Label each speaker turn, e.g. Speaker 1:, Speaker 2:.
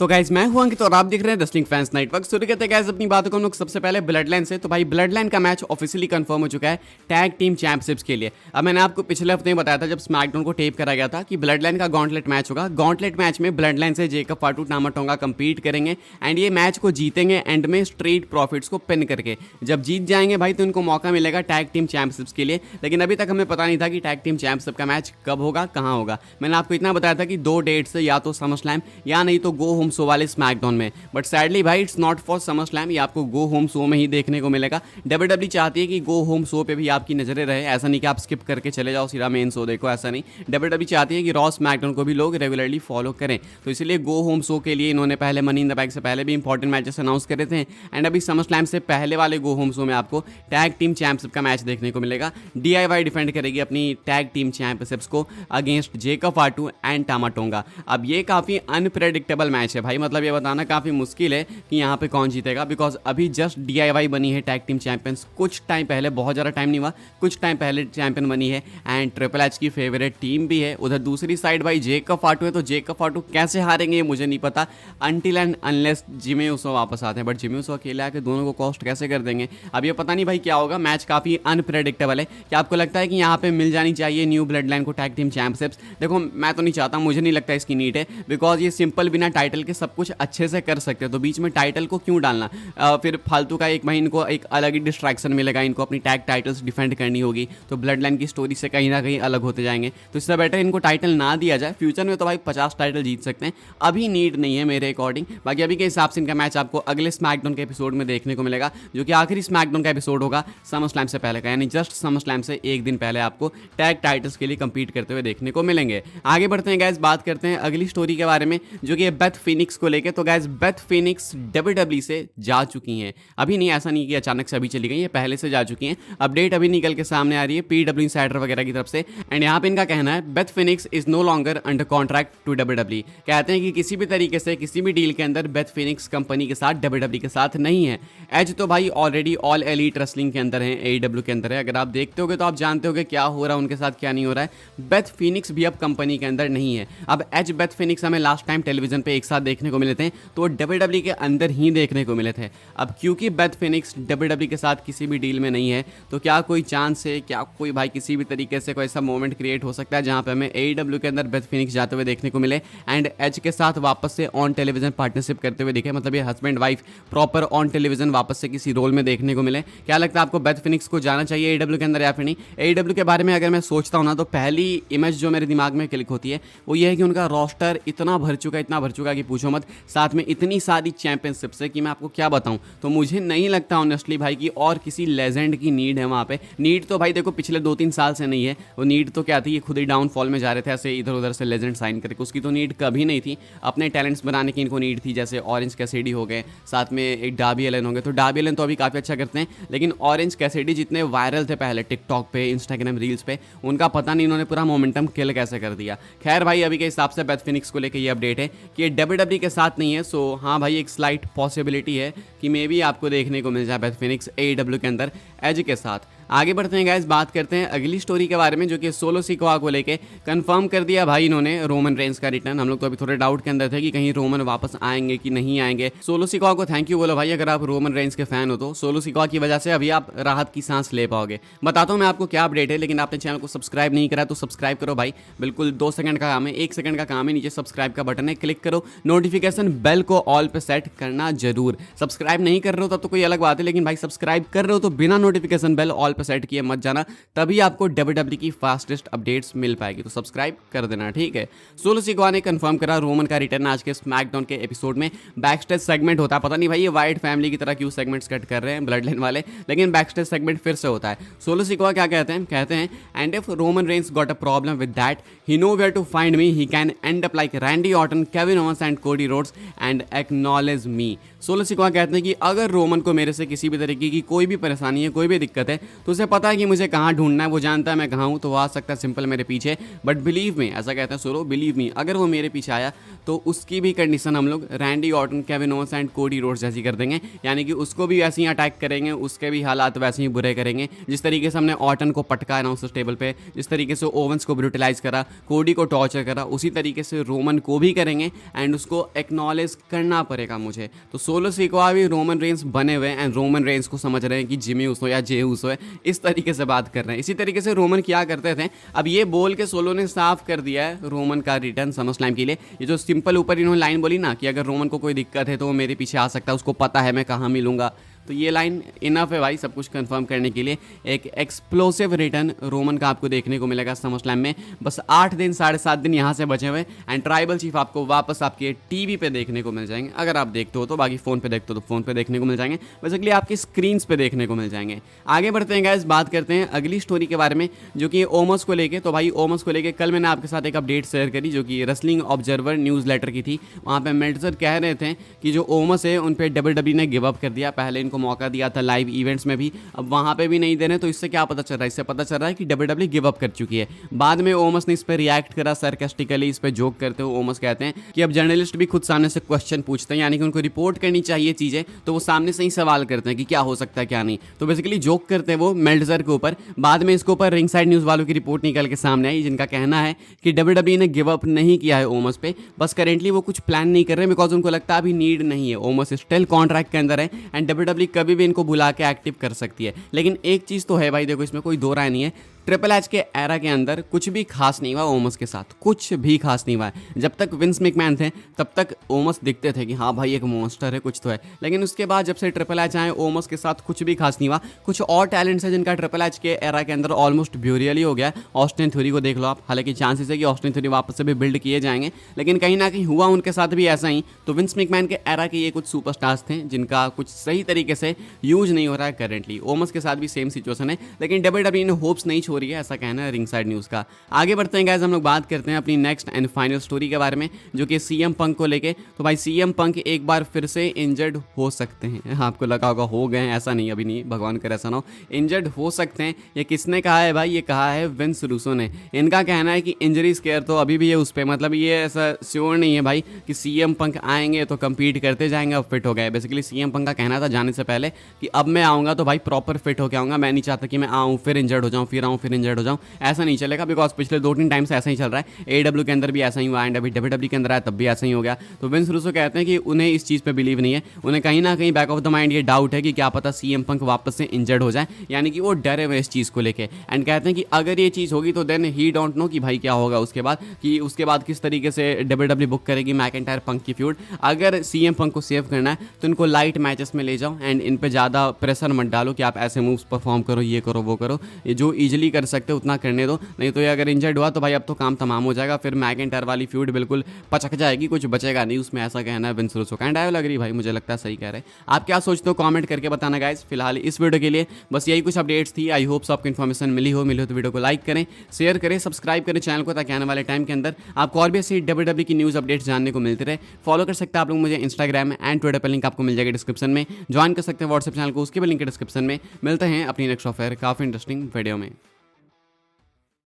Speaker 1: तो गाइज मैं हूं अंकित और आप देख रहे हैं रेसलिंग फैंस नेटवर्क। शुरू करते हैं गाइज अपनी बातों को हम लोग सबसे पहले ब्लड लाइन से। तो भाई ब्लड लाइन का मैच ऑफिशियली कंफर्म हो चुका है टैग टीम चैंपियनशिप्स के लिए। अब मैंने आपको पिछले हफ्ते में बताया था जब स्मैकडाउन को टेप करा गया था कि ब्लड लाइन का गॉन्टलेट मैच होगा। गॉन्टलेट मैच में ब्लड लाइन से जेकब फाटू टामा टोंगा कंपीट करेंगे एंड ये मैच को जीतेंगे एंड में स्ट्रेट प्रॉफिट्स को पिन करके। जब जीत जाएंगे भाई तो इनको मौका मिलेगा टैग टीम चैंपियनशिप्स के लिए। लेकिन अभी तक हमें पता नहीं था कि टैग टीम चैंपियनशिप का मैच कब होगा, कहाँ होगा। मैंने आपको इतना बताया था कि 2 डेट्स या तो समर स्लैम या नहीं तो गो होम शो वाले स्मैकडाउन में। बट सैडली भाई it's not for summer slam, ये आपको गो होम शो में ही देखने को मिलेगा। डब्ल्यूडब्ल्यू चाहती है कि गो होम शो पे भी आपकी नजरें रहे, ऐसा नहीं कि आप स्किप करके चले जाओ सीधा मेन शो देखो, ऐसा नहीं। डब्ल्यूडब्ल्यू चाहती है कि रॉ स्मैकडाउन को भी लोग रेगुलरली फॉलो करें। तो इसलिए गो होम शो के लिए इन्होंने पहले मनी इन द बैंक से पहले भी इंपॉर्टेंट मैचेस अनाउंस करे थे एंड अभी समर स्लैम से पहले वाले गो होम शो में आपको टैग टीम चैंपियनशिप का मैच देखने को मिलेगा। DIY डिफेंड करेगी अपनी टैग टीम चैंपियनशिप्स को अगेंस्ट जेकब फाटू एंड टामा टोंगा। अब ये काफ़ी अनप्रेडिक्टेबल मैच है भाई, मतलब ये बताना काफ़ी मुश्किल है कि यहाँ पे कौन जीतेगा। बिकॉज अभी जस्ट DIY बनी है टैग टीम चैंपियंस, कुछ टाइम पहले, बहुत ज़्यादा टाइम नहीं हुआ, कुछ टाइम पहले चैंपियन बनी है एंड ट्रिपल एच की फेवरेट टीम भी है। उधर दूसरी साइड भाई जेकब फाटू है, तो जेकब फाटू कैसे हारेंगे ये मुझे नहीं पता until and unless Jimmy Uso वापस आते हैं। बट जिमी ऊसो अकेले आके दोनों को कॉस्ट कैसे कर देंगे अब ये पता नहीं भाई क्या होगा। मैच काफ़ी अनप्रेडिक्टेबल है। क्या आपको लगता है कि यहाँ पे मिल जानी चाहिए न्यू ब्लड लाइन को टैग टीम चैंपियनशिप्स? देखो मैं तो नहीं चाहता, मुझे नहीं लगता इसकी नीड है। बिकॉज ये सिंपल बिना टाइटल के सब कुछ अच्छे से कर सकते हैं, तो बीच में टाइटल को क्यों डालना? फिर फालतू का एक भाई इनको एक अलग ही डिस्ट्रैक्शन मिलेगा, इनको अपनी टैग टाइटल्स डिफेंड करनी होगी तो ब्लड लाइन की स्टोरी से कहीं ना कहीं अलग होते जाएंगे। तो इससे बेटर इनको टाइटल ना दिया जाए। फ्यूचर में तो भाई 50 टाइटल जीत सकते हैं, अभी नीड नहीं है मेरे अकॉर्डिंग। बाकी अभी के हिसाब से इनका मैच आपको अगले स्मैकडाउन के एपिसोड में देखने को मिलेगा, जो कि आखिरी स्मैकडाउन का एपिसोड होगा समर स्लैम से पहले का, यानी जस्ट समर स्लैम से एक दिन पहले आपको टैग टाइटल्स के लिए कंपीट करते हुए देखने को मिलेंगे। आगे बढ़ते हैं गैस, बात करते हैं अगली स्टोरी के बारे में जो कि बेथ फिनिक्स को लेकर। तो गैस बेथ फिनिक्स WWE से जा चुकी हैं, अभी नहीं, ऐसा नहीं कि अचानक से अभी चली गई, ये पहले से जा चुकी हैं। अपडेट अभी निकल के सामने आ रही है PW इंसाइडर वगैरह की तरफ से एंड यहाँ पे इनका कहना है Beth Phoenix is no longer under contract to WWE। कहते हैं कि किसी भी तरीके से किसी भी डील के अंदर बेथ फिनिक्स कंपनी के साथ WWE के साथ नहीं है। एज तो भाई ऑलरेडी ऑल एलीट रेसलिंग के अंदर है, AEW के अंदर है। अगर आप देखते होगे तो आप जानते होगे क्या हो रहा है उनके साथ, क्या नहीं हो रहा है। बेथ फिनिक्स भी अब कंपनी के अंदर नहीं है। अब एज बेथ फिनिक्स हमें लास्ट टाइम टेलीविजन पे एक साथ देखने को मिले थे तो WWE के अंदर ही देखने को मिले थे। अब क्योंकि बेथ फिनिक्स WWE के साथ किसी भी डील में नहीं है तो क्या कोई चांस है, क्या कोई भाई किसी भी तरीके से कोई ऐसा मोमेंट क्रिएट हो सकता है जहां पे हमें AEW के अंदर बेथ फिनिक्स जाते हुए देखने को मिले एंड एज के साथ वापस से ऑन टेलीविजन पार्टनरशिप करते हुए दिखे, मतलब ये husband wife proper on television वापस से किसी रोल में देखने को मिले? क्या लगता है आपको बेथ फिनिक्स को जाना चाहिए AEW के अंदर या फिर नहीं? AEW के बारे में अगर मैं सोचता हूँ ना तो पहली इमेज जो मेरे दिमाग में क्लिक होती है वो ये है कि उनका रोस्टर इतना भर चुका कि पूछो मत, साथ में इतनी सारी चैंपियनशिप्स है कि मैं आपको क्या बताऊं। तो मुझे नहीं लगता ऑनेस्टली भाई कि और किसी लेजेंड की नीड है वहाँ पे। नीड तो भाई देखो पिछले 2-3 साल से नहीं है, वो नीड तो क्या थी, ये खुद ही डाउनफॉल में जा रहे थे ऐसे इधर उधर से लेजेंड साइन करके, उसकी तो नीड कभी नहीं थी। अपने टैलेंट्स बनाने की इनको नीड थी, जैसे ऑरेंज कैसिडी हो गए, साथ में एक डार्बी एलन हो गए। तो डार्बी एलन तो अभी काफ़ी अच्छा करते हैं, लेकिन ऑरेंज कैसिडी जितने वायरल थे पहले टिकटॉक पे, इंस्टाग्राम रील्स पे, उनका पता नहीं इन्होंने पूरा मोमेंटम किल कैसे कर दिया। खैर भाई अभी के हिसाब से बेथ फिनिक्स को लेकर ये अपडेट है कि ये WWE के साथ नहीं है। सो हाँ भाई एक स्लाइट पॉसिबिलिटी है कि मे बी आपको देखने को मिल जाए बेथ फिनिक्स AEW के अंदर एज के साथ। आगे बढ़ते हैं गाइस, बात करते हैं अगली स्टोरी के बारे में जो कि सोलो सिकोआ को लेके कंफर्म कर दिया भाई इन्होंने रोमन रेंस का रिटर्न। हम लोग तो अभी थोड़े डाउट के अंदर थे कि कहीं रोमन वापस आएंगे कि नहीं आएंगे। सोलो सिकोआ को थैंक यू बोलो भाई, अगर आप रोमन रेंस के फैन हो तो सोलो सिकोआ की वजह से अभी आप राहत की सांस ले पाओगे। बताता हूँ मैं आपको क्या अपडेट है, लेकिन आपने चैनल को सब्सक्राइब नहीं करा तो सब्सक्राइब करो भाई, बिल्कुल 2 सेकंड का काम है, 1 सेकंड का काम है। नीचे सब्सक्राइब का बटन है, क्लिक करो, नोटिफिकेशन बेल को ऑल पे सेट करना जरूर। सब्सक्राइब नहीं कर रहे हो तब तो कोई अलग बात है, लेकिन भाई सब्सक्राइब कर रहे हो तो बिना नोटिफिकेशन बेल ऑल पे सेट किए मत जाना, तभी आपको WWE की फास्टेस्ट अपडेट्स मिल पाएगी। तो सब्सक्राइब कर देना, ठीक है। सोलो सिकोआ ने कंफर्म करा रोमन का रिटर्न आज के स्मैकडाउन के एपिसोड में। बैकस्टेज सेगमेंट होता है, पता नहीं भाई ये वाइट फैमिली की तरह क्यों सेगमेंट्स कट कर रहे हैं ब्लड लाइन वाले, लेकिन बैकस्टेज सेगमेंट फिर से होता है। सोलो सिकोआ क्या कहते हैं and if Roman Reigns got a problem with that he know where to find me, he can end up like Randy Orton, Kevin Owens and Cody Rhodes and acknowledge me. Solo Sikoa कहते हैं कि अगर Roman को मेरे से किसी भी तरीके की कोई भी परेशानी है, कोई भी दिक्कत है, तो उसे पता है कि मुझे कहाँ ढूंढना है, वो जानता है मैं कहाँ हूँ, तो वो आ सकता है सिंपल मेरे पीछे। बट बिलीव मी, ऐसा कहते हैं सोलो, बिलीव मी, अगर वो मेरे पीछे आया तो उसकी भी कंडीशन हम लोग Randy Orton, Kevin Owens and Cody roads जैसी कर देंगे। यानी कि उसको भी वैसे ही अटैक करेंगे, उसके भी हालात वैसे ही बुरे करेंगे। जिस तरीके से हमने ऑर्टन को पटका ना उस टेबल पे, जिस तरीके से ओवेंस को ब्रूटलाइज करा, कोडी को टॉर्चर करा, उसी तरीके से रोमन को भी करेंगे एंड उसको एक्नॉलेज करना पड़ेगा मुझे। तो सोलो सिकवा भी रोमन रेंस बने हुए एंड रोमन रेंस को समझ रहे हैं कि जिमी उसो या जे उसो है, इस तरीके से बात कर रहे हैं। इसी तरीके से रोमन क्या करते थे, अब ये बोल के सोलो ने साफ कर दिया है रोमन का रिटर्न समरस्लैम के लिए। ये जो सिंपल ऊपर इन्होंने लाइन बोली ना कि अगर रोमन को कोई दिक्कत है तो वो मेरे पीछे आ सकता है, उसको पता है मैं कहाँ मिलूंगा, तो ये लाइन इनफ है भाई सब कुछ कंफर्म करने के लिए। एक एक्सप्लोसिव रिटर्न रोमन का आपको देखने को मिलेगा समरस्लैम में। बस 8 दिन 7.5 दिन यहाँ से बचे हुए एंड ट्राइबल चीफ आपको वापस आपके टीवी पे देखने को मिल जाएंगे, अगर आप देखते हो तो। बाकी फ़ोन पे देखते हो तो फ़ोन पे देखने को मिल जाएंगे, बेसिकली आपकी स्क्रीन्स पे देखने को मिल जाएंगे। आगे बढ़ते हैं गाइस, बात करते हैं अगली स्टोरी के बारे में जो कि ओमस को लेके। तो भाई ओमस को लेके कल मैंने आपके साथ एक अपडेट शेयर करी जो कि रेसलिंग ऑब्जर्वर न्यूज़ लेटर की थी। वहाँ पे मेल्टजर कह रहे थे कि जो ओमस है उन पर WWE ने गिव अप कर दिया। पहले इनको मौका दिया था लाइव इवेंट्स में भी, अब वहाँ पे भी नहीं दे रहे। तो इससे क्या पता चल रहा है, इससे पता चल रहा है कि WWE गिव अप कर चुकी है। बाद में ओमस ने इस पर रिएक्ट करा सरकास्टिकली, इस पर जोक करते हुए ओमस कहते हैं कि अब जर्नलिस्ट भी खुद सामने से क्वेश्चन पूछते हैं, यानी कि उनको रिपोर्ट करनी चाहिए चीज़ें, तो वो सामने से ही सवाल करते हैं कि क्या हो सकता है क्या नहीं। तो बेसिकली जोक करते हैं वो मेल्टजर के ऊपर। बाद में इसके ऊपर रिंग साइड न्यूज़ वालों की रिपोर्ट निकल के सामने आई जिनका कहना है कि WWE ने गिव अप नहीं किया है ओमस पे, बस करेंटली वो कुछ प्लान नहीं कर रहे बिकॉज उनको लगता है अभी नीड नहीं है। ओमस स्टिल कॉन्ट्रैक्ट के अंदर है एंड WWE कभी भी इनको बुला के एक्टिव कर सकती है। लेकिन एक चीज़ तो है भाई, देखो इसमें कोई दो राय नहीं है, ट्रिपल एच के एरा के अंदर कुछ भी खास नहीं हुआ ओमस के साथ, कुछ भी खास नहीं हुआ। जब तक विंस मैकमैन थे तब तक ओमस दिखते थे कि हाँ भाई एक मॉन्स्टर है, कुछ तो है। लेकिन उसके बाद जब से ट्रिपल एच आए ओमस के साथ कुछ भी खास नहीं हुआ। कुछ और टैलेंट्स है जिनका ट्रिपल एच के एरा के अंदर ऑलमोस्ट ब्यूरियल ही हो गया। ऑस्टिन थ्योरी को देख लो आप, हालांकि चांसेस है कि ऑस्टिन थ्योरी वापस से भी बिल्ड किए जाएंगे, लेकिन कहीं ना कहीं हुआ उनके साथ भी ऐसा ही। तो विंस मैकमैन के एरा के ये कुछ सुपरस्टार्स थे जिनका कुछ सही तरीके से यूज नहीं हो रहा है करेंटली। ओमस के साथ भी सेम सिचुएशन है, लेकिन WWE ने होप्स नहीं छोड़ी है, ऐसा कहना है रिंग साइड न्यूज़ का। आगे बढ़ते हैं गाइस, हम लोग बात करते हैं अपनी नेक्स्ट एंड फाइनल स्टोरी के बारे में जो कि CM पंक को लेके। तो भाई CM पंक एक बार फिर से इंजर्ड हो सकते हैं। आपको लगा होगा हो गए, ऐसा नहीं, अभी नहीं, भगवान करे ऐसा ना हो, इंजर्ड हो सकते हैं। ये किसने कहा है भाई, ये कहा है विंस रूसो ने। इनका कहना है कि इंजरी स्केयर तो अभी भी है उस पर, मतलब ये ऐसा श्योर नहीं है भाई कि CM पंक आएंगे तो कम्पीट करते जाएंगे अब फिट हो गए। बेसिकली CM पंक का कहना था जाने से पहले कि अब मैं आऊँगा तो भाई प्रॉपर फिट होकर आऊँगा, मैं नहीं चाहता कि मैं आऊँ फिर इंजर्ड हो जाऊँ, फिर आऊँ फिर इंजर्ड हो जाऊँ, ऐसा नहीं चलेगा। बिकॉज पिछले 2-3 टाइम से ऐसा ही चल रहा है, AEW के अंदर भी ऐसा ही हुआ एंड अभी WWE के अंदर आया तब भी ऐसा ही हो गया। तो विंस रूसो कहते हैं कि उन्हें इस चीज़ पे बिलीव नहीं है, उन्हें कहीं ना कहीं बैक ऑफ द माइंड ये डाउट है कि क्या पता CM पंक वापस से इंजर्ड हो जाए, यानी कि वो डरे हुए इस चीज़ को लेके। एंड कहते हैं कि अगर ये चीज़ होगी तो देन ही डोंट नो कि भाई क्या होगा उसके बाद, कि उसके बाद किस तरीके से WWE बुक करेगी मैकइंटायर पंक की फ्यूड। अगर CM पंक को सेव करना है तो इनको लाइट मैचेस में ले जाओ एंड इन पे ज़्यादा प्रेशर मत डालो कि आप ऐसे मूव्स परफॉर्म करो, ये करो वो करो, ये जो ईजिली कर सकते हो उतना करने दो। नहीं तो ये अगर इंजर्ड हुआ तो भाई अब तो काम तमाम हो जाएगा, फिर मैकइंटायर वाली फ्यूड बिल्कुल पचक जाएगी, कुछ बचेगा नहीं उसमें, ऐसा कहना है विंस रूसो का। एंड आई लग रही भाई, मुझे लगता है सही कह रहे हैं। आप क्या सोचते हो कमेंट करके बताना गाइस। फिलहाल इस वीडियो के लिए बस यही कुछ अपडेट्स थी। आई होप आपको इन्फॉर्मेशन मिली हो तो वीडियो को लाइक करें, शेयर करें, सब्सक्राइब करें चैनल को, ताकि आने वाले टाइम के अंदर आपको और भी ऐसी WWE की न्यूज़ अपडेट्स जानने को मिलते रहे। फॉलो कर सकते हैं आप लोग मुझे इंस्टाग्राम एंड ट्विटर पर, लिंक आपको मिल जाएगा डिस्क्रिप्शन में। ज्वाइन कर सकते हैं व्हाट्सएप चैनल को, उसके भी लिंक डिस्क्रिप्शन में। मिलते हैं अपनी नेक्स्ट ऑफर काफ़ी इंटरेस्टिंग वीडियो में।